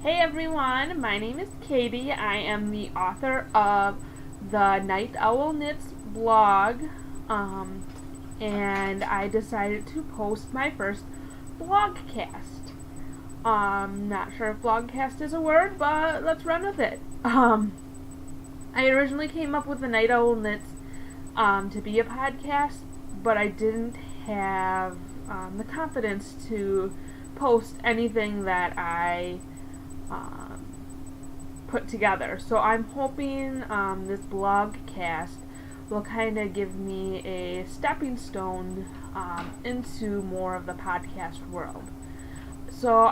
Hey everyone, my name is Katie. I am the author of the Nite Owl Knits Blog, and I decided to post my first blogcast. Not sure if blogcast is a word, but let's run with it. I originally came up with the Nite Owl Knits to be a podcast, but I didn't have the confidence to post anything that I put together. So I'm hoping this blogcast will kind of give me a stepping stone into more of the podcast world. So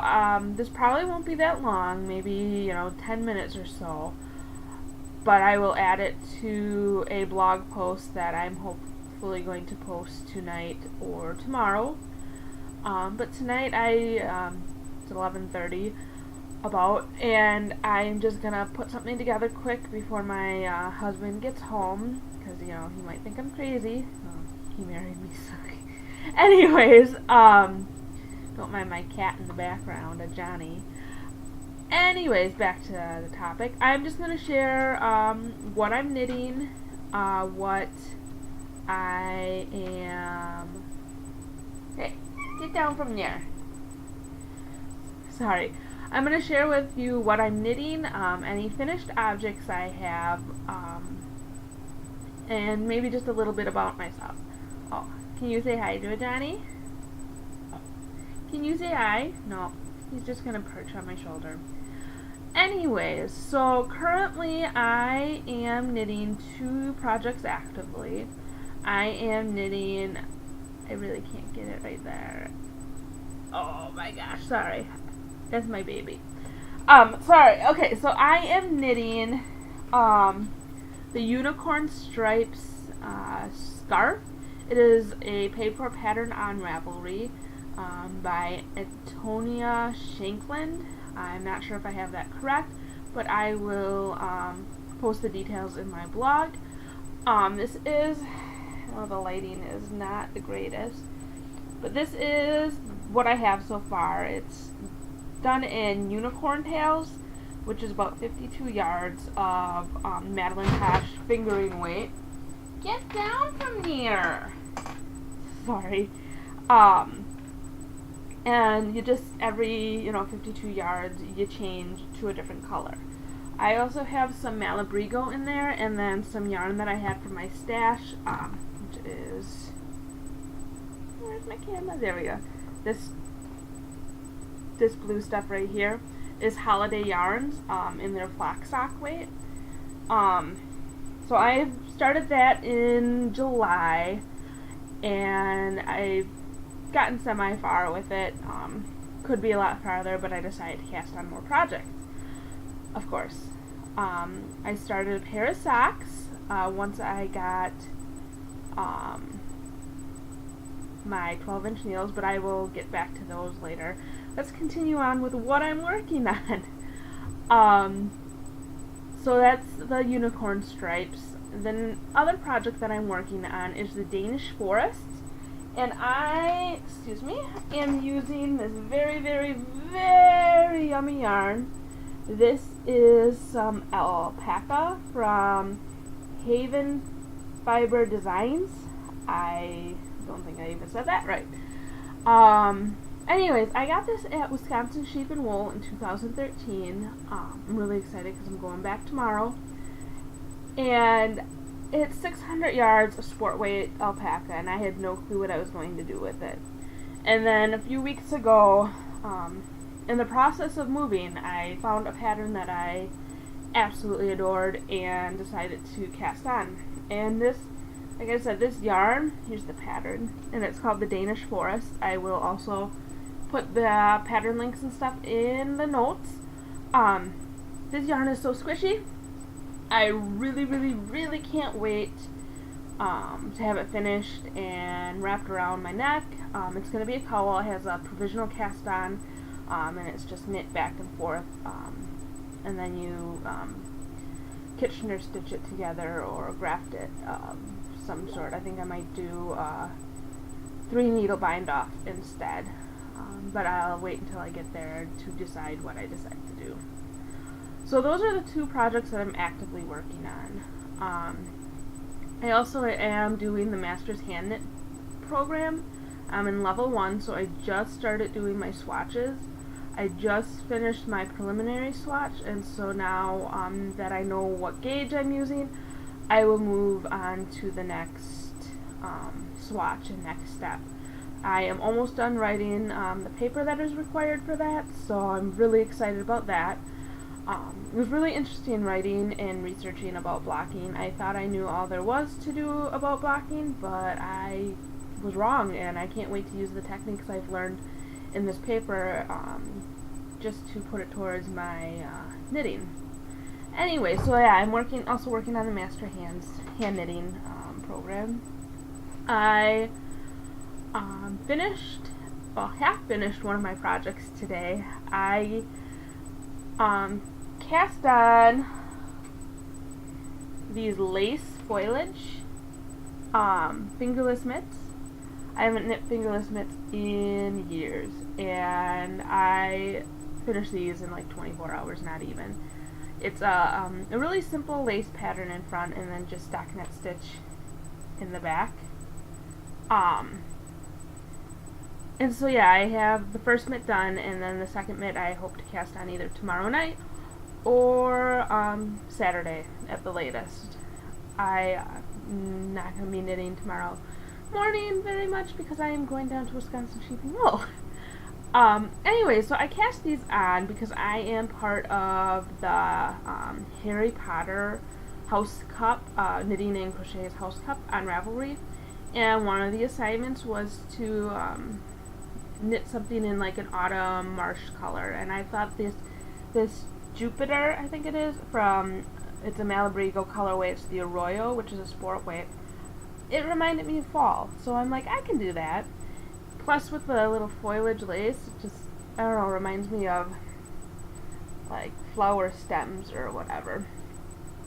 this probably won't be that long, maybe 10 minutes or so, but I will add it to a blog post that I'm hopefully going to post tonight or tomorrow. But tonight it's 11:30 and I'm just gonna put something together quick before my husband gets home, because he might think I'm crazy. He married me, so anyways, don't mind my cat in the background, Johnny. Anyways, back to the topic. I'm just gonna share what I'm knitting, what I am. Hey, get down from there. Sorry. I'm going to share with you what I'm knitting, any finished objects I have, and maybe just a little bit about myself. Oh, can you say hi to it, Johnny? Can you say hi? No, he's just going to perch on my shoulder. Anyways, so currently I am knitting 2 projects actively. I am knitting, I really can't get it right there. Oh my gosh, sorry. That's my baby. Sorry. Okay, so I am knitting the Unicorn Stripes scarf. It is a paid-for pattern on Ravelry by Antonia Shankland. I'm not sure if I have that correct, but I will post the details in my blog. This is, well, the lighting is not the greatest, but this is what I have so far. It's done in unicorn tails, which is about 52 yards of Madelinetosh fingering weight. Get down from here! Sorry. And you just, every 52 yards, you change to a different color. I also have some Malabrigo in there, and then some yarn that I had from my stash, which is, where's my camera? There we go. This blue stuff right here is Holiday Yarns in their flock sock weight. So I've started that in July, and I've gotten semi-far with it. Could be a lot farther, but I decided to cast on more projects, of course. I started a pair of socks once I got my 12-inch needles, but I will get back to those later. Let's continue on with what I'm working on. So that's the Unicorn Stripes. The other project that I'm working on is the Danish Forests, and I am using this very, very, very yummy yarn. This is some alpaca from Haven Fiber Disgns. I don't think I even said that right. Anyways, I got this at Wisconsin Sheep and Wool in 2013. I'm really excited because I'm going back tomorrow. And it's 600 yards of sport weight alpaca, and I had no clue what I was going to do with it. And then a few weeks ago, in the process of moving, I found a pattern that I absolutely adored and decided to cast on. And this, like I said, this yarn, here's the pattern, and it's called the Danish Forest. I will also put the pattern links and stuff in the notes. This yarn is so squishy. I really, really, really can't wait to have it finished and wrapped around my neck. It's going to be a cowl. It has a provisional cast on, and it's just knit back and forth. And then you Kitchener stitch it together or graft it some sort. I think I might do 3 needle bind off instead. but I'll wait until I get there to decide what I decide to do. So those are the two projects that I'm actively working on. I also am doing the Master's Hand Knit program. I'm in level 1, so I just started doing my swatches. I just finished my preliminary swatch, and so now that I know what gauge I'm using, I will move on to the next swatch and next step. I am almost done writing the paper that is required for that, so I'm really excited about that. It was really interesting writing and researching about blocking. I thought I knew all there was to do about blocking, but I was wrong, and I can't wait to use the techniques I've learned in this paper just to put it towards my knitting. Anyway, so yeah, I'm also working on the Master Hand Knitting program. I half finished one of my projects today. I cast on these lace foliage fingerless mitts. I haven't knit fingerless mitts in years, and I finished these in like 24 hours, not even. It's a really simple lace pattern in front, and then just stockinette stitch in the back. And so yeah, I have the first mitt done, and then the second mitt I hope to cast on either tomorrow night or Saturday at the latest. I'm not going to be knitting tomorrow morning very much because I am going down to Wisconsin sheeping wool. Anyway, so I cast these on because I am part of the Harry Potter House Cup, Knitting and Crochet's House Cup on Ravelry, and one of the assignments was to knit something in like an autumn marsh color, and I thought this Jupiter, I think it is, it's a Malabrigo colorway, it's the Arroyo, which is a sport weight. It reminded me of fall, so I'm like, I can do that. Plus with the little foliage lace, it just, I don't know, reminds me of like flower stems or whatever.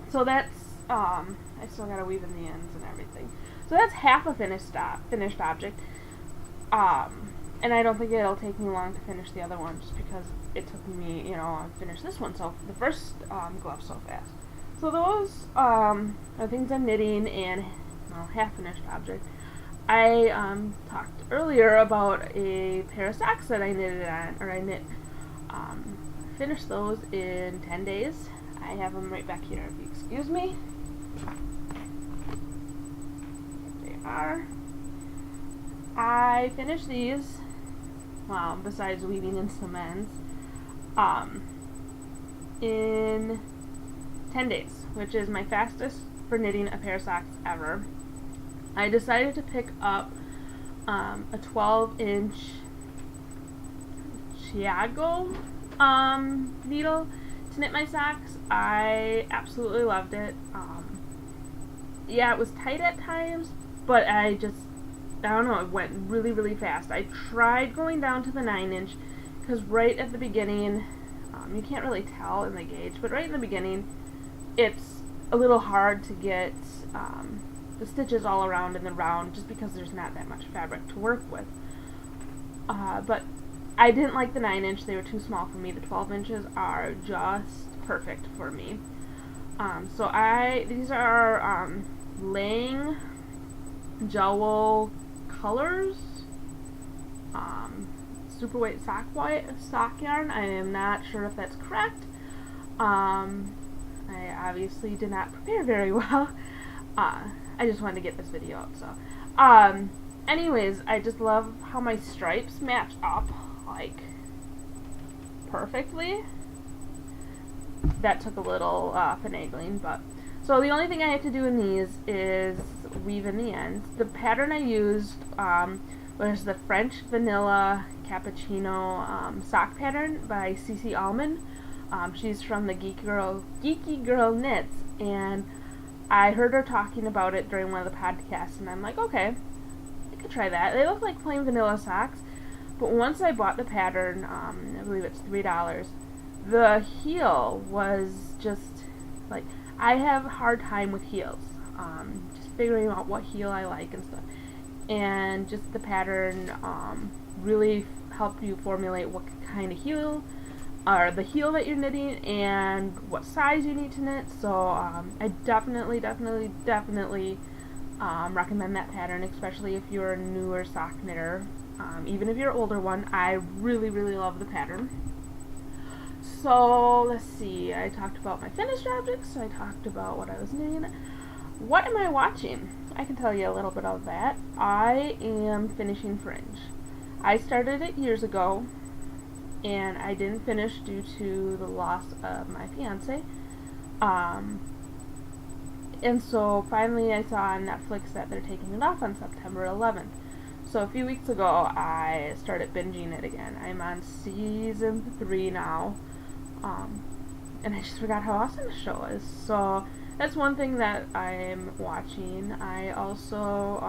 So that's, I still gotta weave in the ends and everything. So that's half a finished object. And I don't think it'll take me long to finish the other one, just because it took me, to finish this one, so the first glove so fast. So those are things I'm knitting and half-finished object. I talked earlier about a pair of socks that I finished those in 10 days. I have them right back here, if you excuse me. There they are. I finished these, besides weaving in some ends, in 10 days, which is my fastest for knitting a pair of socks ever. I decided to pick up a 12-inch Chiago needle to knit my socks. I absolutely loved it. Yeah, it was tight at times, but I don't know, it went really, really fast. I tried going down to the 9-inch, because right at the beginning, you can't really tell in the gauge, but right in the beginning, it's a little hard to get the stitches all around in the round, just because there's not that much fabric to work with. But I didn't like the 9-inch, they were too small for me. The 12 inches are just perfect for me. So these are Lang Jawoll Colors, super weight sock yarn. I am not sure if that's correct. I obviously did not prepare very well. I just wanted to get this video up, so. Anyways, I just love how my stripes match up, like, perfectly. That took a little finagling, but. So the only thing I have to do in these is weave in the ends. The pattern I used was the French Vanilla Cappuchino sock pattern by Almon. She's from the Geeky Girls Knits, and I heard her talking about it during one of the podcasts, and I'm like, okay, I could try that. They look like plain vanilla socks, but once I bought the pattern, I believe it's $3, the heel was just, like, I have a hard time with heels, just figuring out what heel I like and stuff, and just the pattern really help you formulate what kind of heel, or the heel that you're knitting, and what size you need to knit. So I definitely recommend that pattern, especially if you're a newer sock knitter. Even if you're an older one, I really love the pattern. So let's see, I talked about my finished objects, I talked about what I was knitting. What am I watching? I can tell you a little bit of that. I am finishing Fringe. I started it years ago, and I didn't finish due to the loss of my fiance. And so finally I saw on Netflix that they're taking it off on September 11th. So a few weeks ago I started binging it again. I'm on season 3 now. And I just forgot how awesome the show is. So that's one thing that I'm watching. I also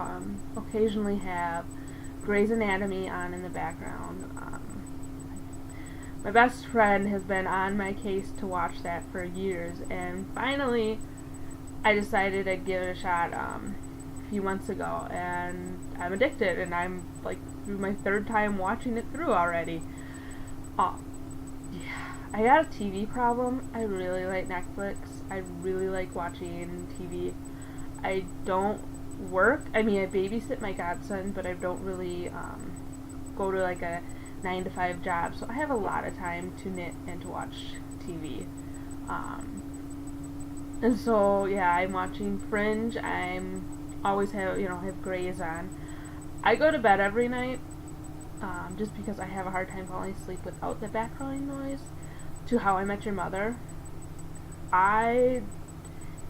occasionally have Grey's Anatomy on in the background. My best friend has been on my case to watch that for years, and finally I decided I'd give it a shot a few months ago, and I'm addicted, and I'm like through my 3rd time watching it through already. I got a TV problem. I really like Netflix. I really like watching TV. I don't work. I mean, I babysit my godson, but I don't really go to like a 9-to-5 job. So I have a lot of time to knit and to watch TV. And so, yeah, I'm watching Fringe. I'm always have Grey's on. I go to bed every night just because I have a hard time falling asleep without the background noise. To How I Met Your Mother. I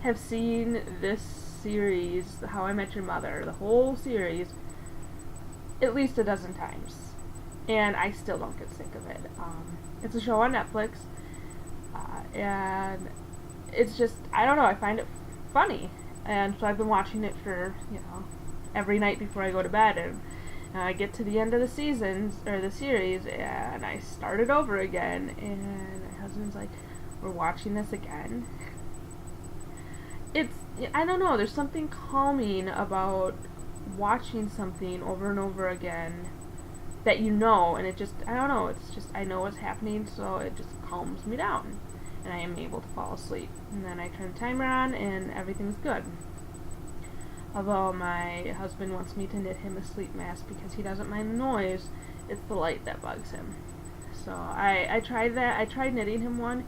have seen this series, How I Met Your Mother, the whole series, at least a dozen times. And I still don't get sick of it. It's a show on Netflix. And it's just, I don't know, I find it funny. And so I've been watching it for, every night before I go to bed. And I get to the end of the seasons, or the series, and I start it over again. And my husband's like, we're watching this again? I don't know, there's something calming about watching something over and over again that and it just, I don't know, it's just, I know what's happening, so it just calms me down. And I am able to fall asleep. And then I turn the timer on, and everything's good. Although my husband wants me to knit him a sleep mask because he doesn't mind the noise, it's the light that bugs him. So I tried that. I tried knitting him one,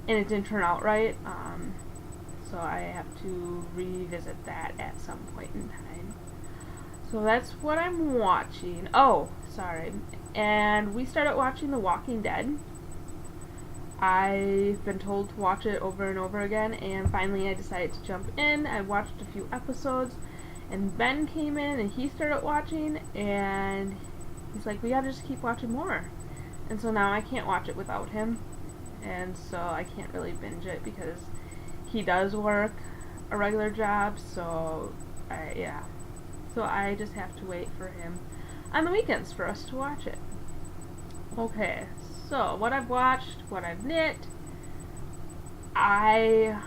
and it didn't turn out right. So I have to revisit that at some point in time. So that's what I'm watching. Oh, sorry. And we started watching The Walking Dead. I've been told to watch it over and over again, and finally I decided to jump in. I watched a few episodes, and Ben came in, and he started watching, and he's like, we gotta just keep watching more. And so now I can't watch it without him, and so I can't really binge it because he does work a regular job, so So I just have to wait for him on the weekends for us to watch it. Okay, so what I've watched, what I've knit, I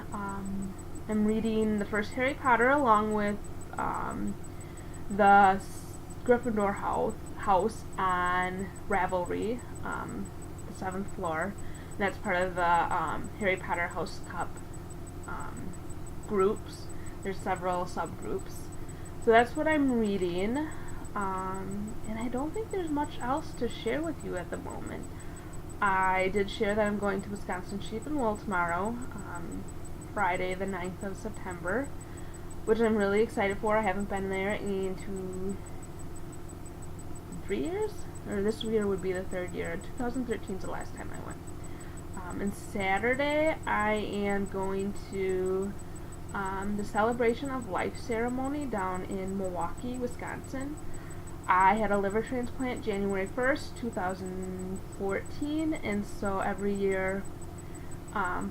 am reading the first Harry Potter along with the Gryffindor house on Ravelry, the 7th floor. And that's part of the Harry Potter House Cup groups. There's several subgroups. So that's what I'm reading. And I don't think there's much else to share with you at the moment. I did share that I'm going to Wisconsin Sheep and Wool tomorrow, Friday the 9th of September, which I'm really excited for. I haven't been there in 3 years, or this year would be the 3rd year. 2013 is the last time I went. And Saturday I am going to the Celebration of Life ceremony down in Milwaukee, Wisconsin. I had a liver transplant January 1st, 2014, and so every year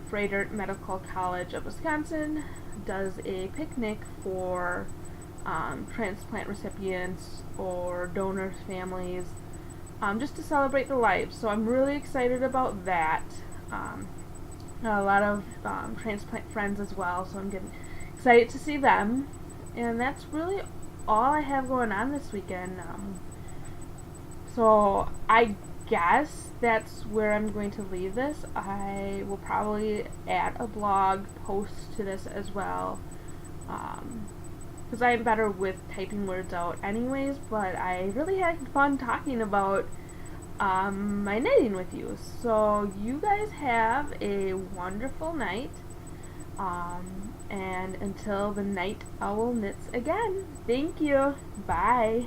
Frederick Medical College of Wisconsin does a picnic for transplant recipients or donors' families, just to celebrate the lives. So I'm really excited about that. A lot of transplant friends as well, so I'm getting excited to see them. And that's really all I have going on this weekend. So I guess that's where I'm going to leave this. I will probably add a blog post to this as well, because I'm better with typing words out anyways, but I really had fun talking about my knitting with you. So you guys have a wonderful night, and until the Nite Owl knits again, thank you, bye.